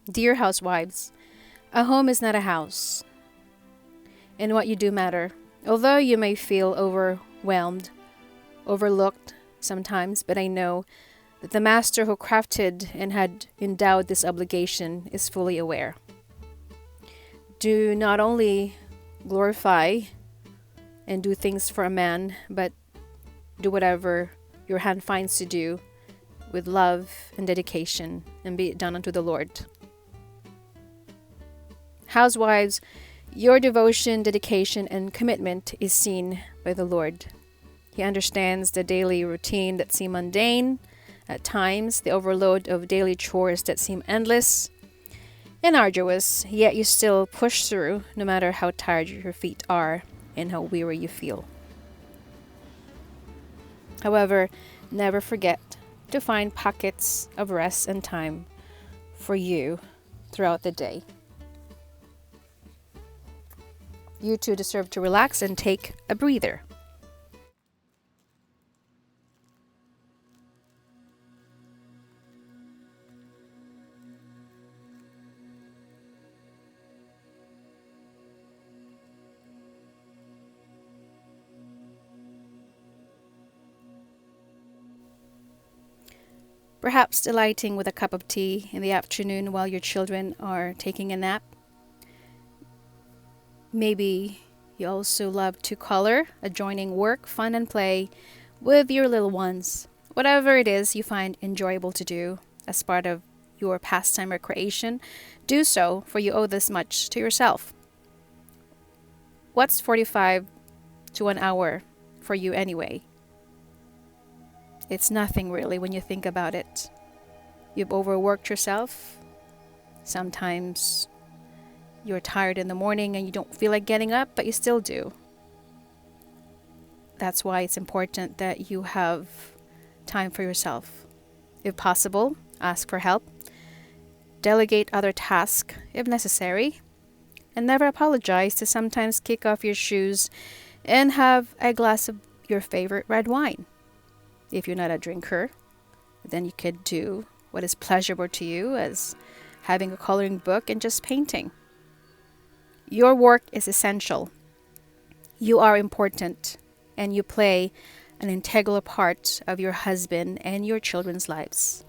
Dear housewives, a home is not a house, and what you do matter. Although you may feel overwhelmed, overlooked sometimes, but I know that the master who crafted and had endowed this obligation is fully aware. Do not only glorify and do things for a man, but do whatever your hand finds to do with love and dedication, and be it done unto the Lord. Housewives, your devotion, dedication, and commitment is seen by the Lord. He understands the daily routine that seem mundane, at times the overload of daily chores that seem endless and arduous, yet you still push through no matter how tired your feet are and how weary you feel. However, never forget to find pockets of rest and time for you throughout the day. You too deserve to relax and take a breather. Perhaps delighting with a cup of tea in the afternoon while your children are taking a nap. Maybe you also love to color, adjoining work, fun, and play with your little ones. Whatever it is you find enjoyable to do as part of your pastime recreation, do so, for you owe this much to yourself. What's 45 to an hour for you anyway? It's nothing really when you think about it. You've overworked yourself. Sometimes you're tired in the morning and you don't feel like getting up, but you still do. That's why it's important that you have time for yourself. If possible, ask for help. Delegate other tasks if necessary. And never apologize to sometimes kick off your shoes and have a glass of your favorite red wine. If you're not a drinker, then you could do what is pleasurable to you, as having a coloring book and just painting. Your work is essential. You are important, and you play an integral part of your husband and your children's lives.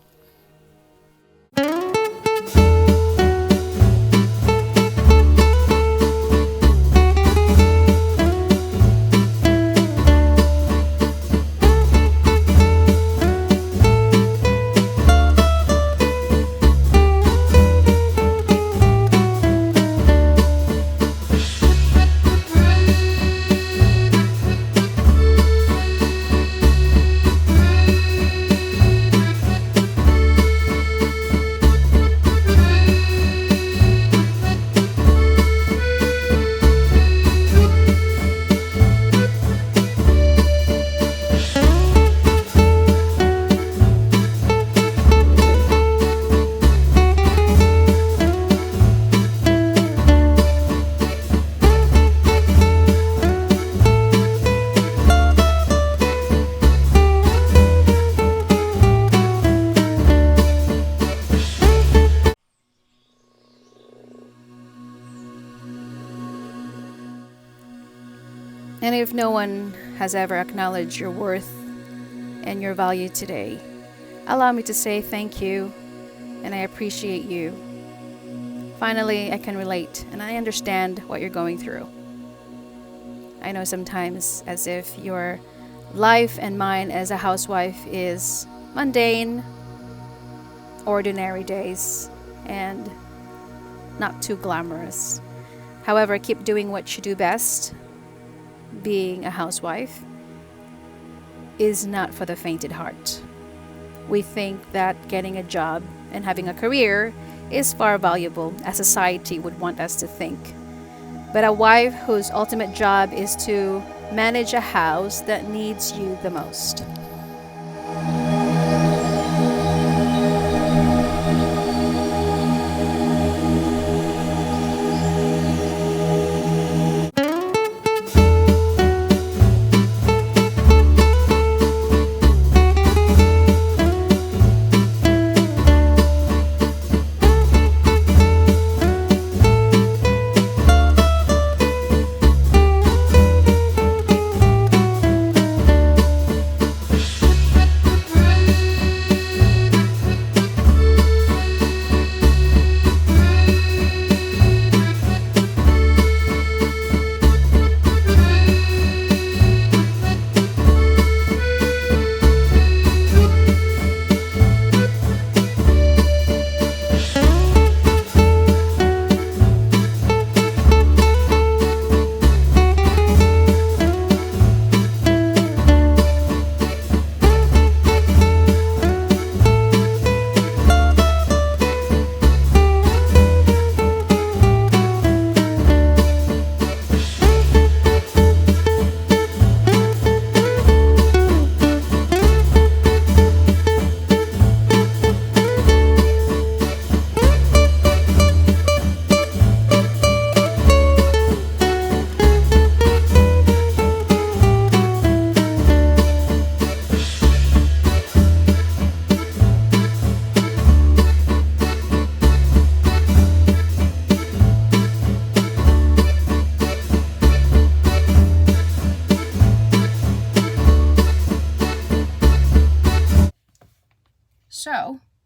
And if no one has ever acknowledged your worth and your value today, allow me to say thank you, and I appreciate you. Finally, I can relate and I understand what you're going through. I know sometimes as if your life and mine as a housewife is mundane, ordinary days, and not too glamorous. However, keep doing what you do best. Being a housewife is not for the fainted heart. We think that getting a job and having a career is far valuable, as society would want us to think. But a wife whose ultimate job is to manage a house that needs you the most.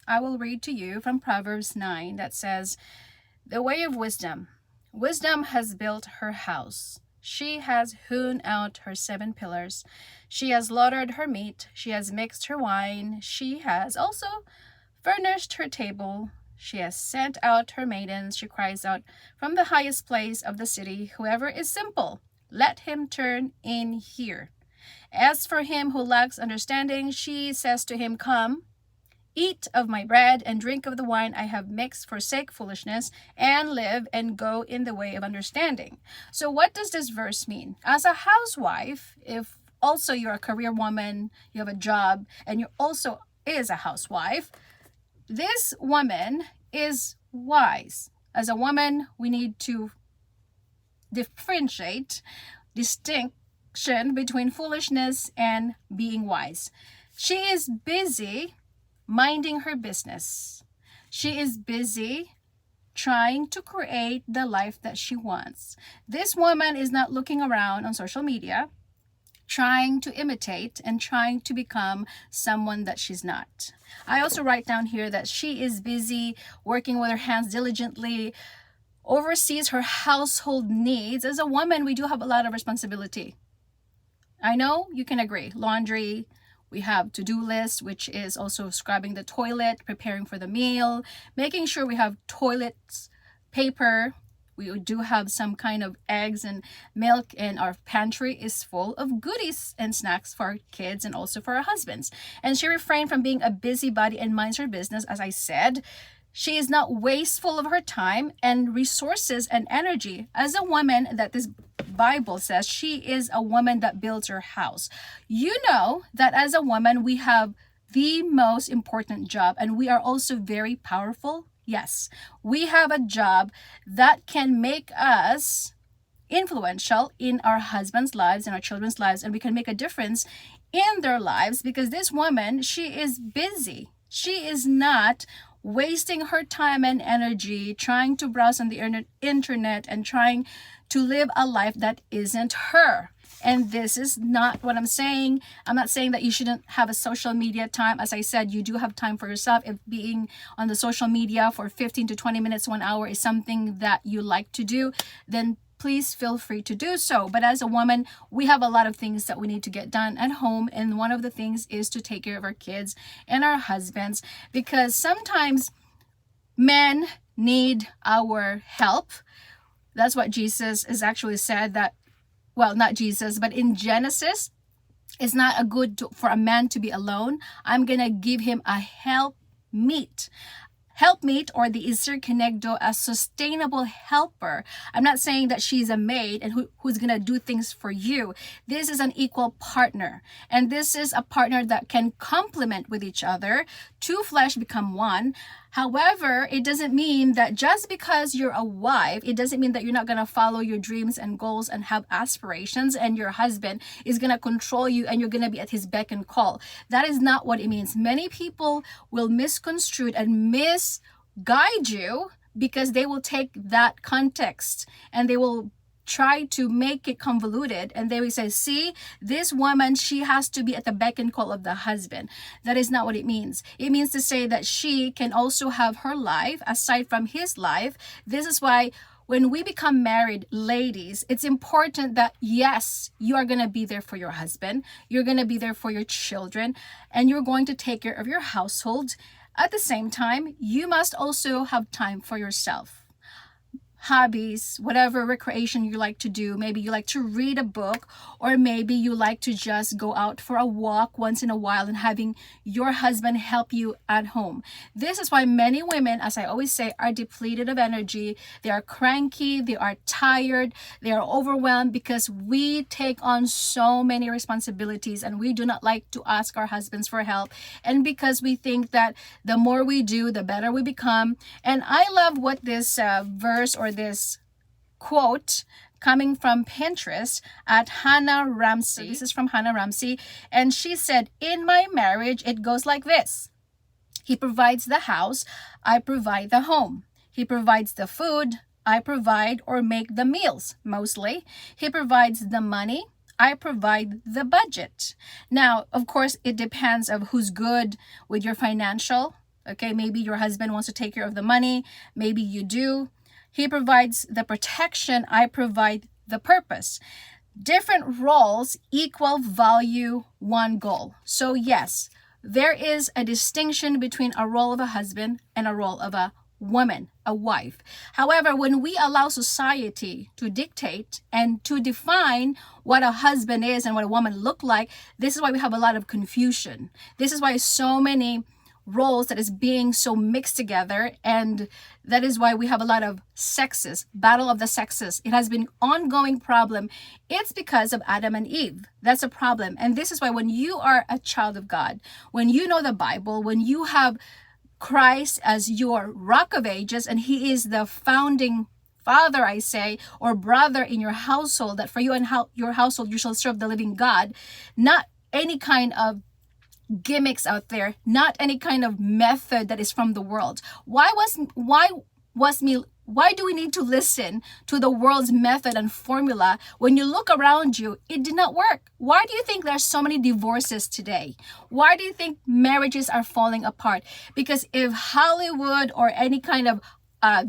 I will read to you from Proverbs 9 that says, "The way of wisdom. Wisdom has built her house. She has hewn out her 7 pillars. She has slaughtered her meat. She has mixed her wine. She has also furnished her table. She has sent out her maidens." She cries out from the highest place of the city, "Whoever is simple, let him turn in here. As for him who lacks understanding, she says to him, Come, eat of my bread and drink of the wine I have mixed, forsake foolishness and live and go in the way of understanding." So what does this verse mean? As a housewife, if also you're a career woman, you have a job, and you also is a housewife, this woman is wise. As a woman, we need to differentiate, distinction between foolishness and being wise. She is busy minding her business. She is busy trying to create the life that she wants. This woman is not looking around on social media, trying to imitate and trying to become someone that she's not. I also write down here that she is busy working with her hands diligently, oversees her household needs. As a woman, we do have a lot of responsibility. I know you can agree. Laundry, we have to-do list, which is also scrubbing the toilet, preparing for the meal, making sure we have toilet paper. We do have some kind of eggs and milk, and our pantry is full of goodies and snacks for our kids and also for our husbands. And she refrained from being a busybody and minds her business. As I said, she is not wasteful of her time and resources and energy. As a woman that this Bible says, she is a woman that builds her house. You know that as a woman, we have the most important job, and we are also very powerful. Yes, we have a job that can make us influential in our husbands' lives and our children's lives, and we can make a difference in their lives because this woman, she is busy. She is not wasting her time and energy trying to browse on the internet and trying to live a life that isn't her. And this is not what I'm saying. I'm not saying that you shouldn't have a social media time. As I said, you do have time for yourself. If being on the social media for 15 to 20 minutes, 1 hour is something that you like to do, then please feel free to do so. But as a woman, we have a lot of things that we need to get done at home. And one of the things is to take care of our kids and our husbands, because sometimes men need our help. That's what Jesus is actually said that, well, not Jesus, but in Genesis, it's not a good for a man to be alone. I'm going to give him a helpmeet. Helpmeet, or the Isir Kenegdo, a sustainable helper. I'm not saying that she's a maid and who's going to do things for you. This is an equal partner. And this is a partner that can complement with each other. Two flesh become one. However, it doesn't mean that just because you're a wife, it doesn't mean that you're not going to follow your dreams and goals and have aspirations, and your husband is going to control you and you're going to be at his beck and call. That is not what it means. Many people will misconstrue and misguide you because they will take that context and they will try to make it convoluted, and they will say, see, this woman, she has to be at the beck and call of the husband. That is not what it means. It means to say that she can also have her life aside from his life. This is why when we become married, ladies, it's important that, yes, you are going to be there for your husband, you're going to be there for your children, and you're going to take care of your household. At the same time, you must also have time for yourself. Hobbies, whatever recreation you like to do. Maybe you like to read a book, or maybe you like to just go out for a walk once in a while and having your husband help you at home. This is why many women, as I always say, are depleted of energy. They are cranky, they are tired, they are overwhelmed because we take on so many responsibilities and we do not like to ask our husbands for help, and because we think that the more we do, the better we become. And I love what this verse or this quote coming from Pinterest at Hannah Ramsey. This is from Hannah Ramsey, and she said, "In my marriage, it goes like this. He provides the house, I provide the home. He provides the food, I provide or make the meals, mostly. He provides the money, I provide the budget." Now, of course, it depends of who's good with your financial Okay, maybe your husband wants to take care of the money. Maybe you do. He provides the protection. I provide the purpose. Different roles equal value, one goal. So yes, there is a distinction between a role of a husband and a role of a woman, a wife. However, when we allow society to dictate and to define what a husband is and what a woman look like, this is why we have a lot of confusion. This is why so many roles that is being so mixed together, and that is why we have a lot of sexes, battle of the sexes. It has been ongoing problem. It's because of Adam and Eve. That's a problem. And this is why when you are a child of God, when you know the Bible, when you have Christ as your rock of ages, and he is the founding father, I say, or brother in your household, that for you and your household you shall serve the living God, not any kind of gimmicks out there, not any kind of method that is from the world. Why do we need to listen to the world's method and formula? When you look around you, it did not work. Why do you think there's so many divorces today? Why do you think marriages are falling apart? Because if Hollywood or any kind of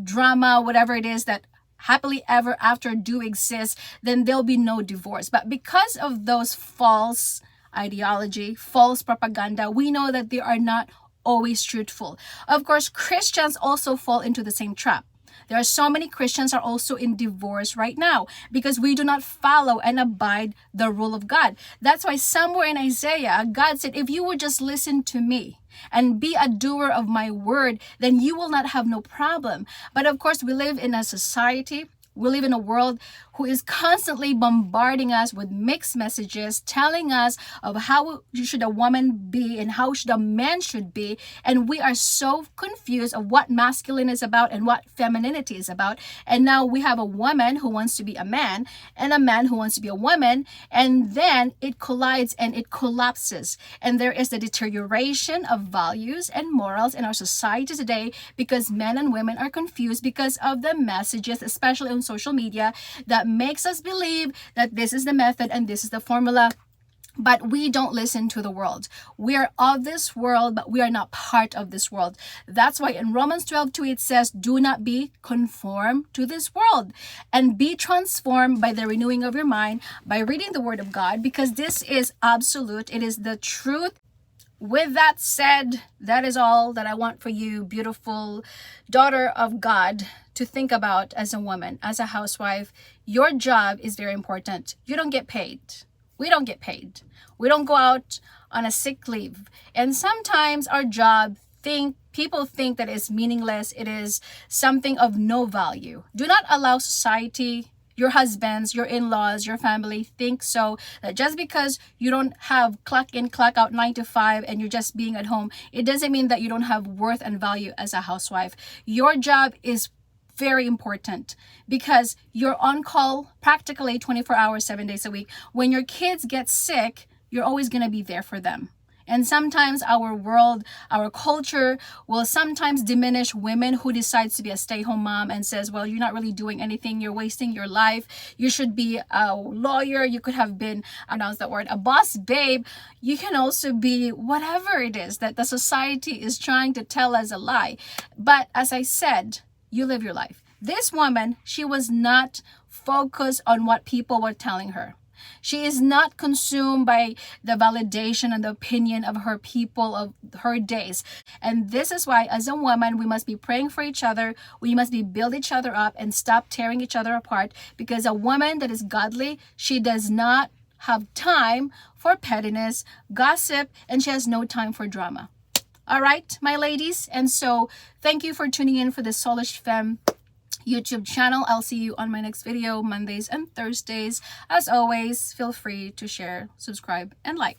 drama, whatever it is that happily ever after do exist, then there'll be no divorce. But because of those false ideology, false propaganda, we know that they are not always truthful. Of course, Christians also fall into the same trap. There are so many Christians are also in divorce right now because we do not follow and abide the rule of God. That's why somewhere in Isaiah, God said, if you would just listen to me and be a doer of my word, then you will not have no problem. But of course, we live in a society, we live in a world who is constantly bombarding us with mixed messages, telling us of how should a woman be and how should a man should be. And we are so confused of what masculine is about and what femininity is about. And now we have a woman who wants to be a man and a man who wants to be a woman. And then it collides and it collapses. And there is the deterioration of values and morals in our society today because men and women are confused because of the messages, especially on social media, that makes us believe that this is the method and this is the formula. But we don't listen to the world. We are of this world, but we are not part of this world. That's why in Romans 12:2 it says, do not be conformed to this world and be transformed by the renewing of your mind, by reading the word of God, because this is absolute. It is the truth. With that said, that is all that I want for you, beautiful daughter of God, to think about as a woman, as a housewife. Your job is very important. You don't get paid. We don't get paid. We don't go out on a sick leave. And sometimes our job, people think that it's meaningless. It is something of no value. Do not allow society, your husbands, your in-laws, your family think so, that just because you don't have clock in, clock out 9 to 5 and you're just being at home, it doesn't mean that you don't have worth and value as a housewife. Your job is very important because you're on call practically 24 hours, 7 days a week. When your kids get sick, you're always going to be there for them. And sometimes our world, our culture will sometimes diminish women who decides to be a stay-home mom and says, well, you're not really doing anything. You're wasting your life. You should be a lawyer. You could have been, I pronounce that word, a boss babe. You can also be whatever it is that the society is trying to tell us a lie. But as I said, you live your life. This woman, she was not focused on what people were telling her. She is not consumed by the validation and the opinion of her people, of her days. And this is why, as a woman, we must be praying for each other. We must be build each other up and stop tearing each other apart. Because a woman that is godly, she does not have time for pettiness, gossip, and she has no time for drama. All right, my ladies. And so thank you for tuning in for the Soulish Femme YouTube channel. I'll see you on my next video, Mondays and Thursdays. As always, feel free to share, subscribe, and like.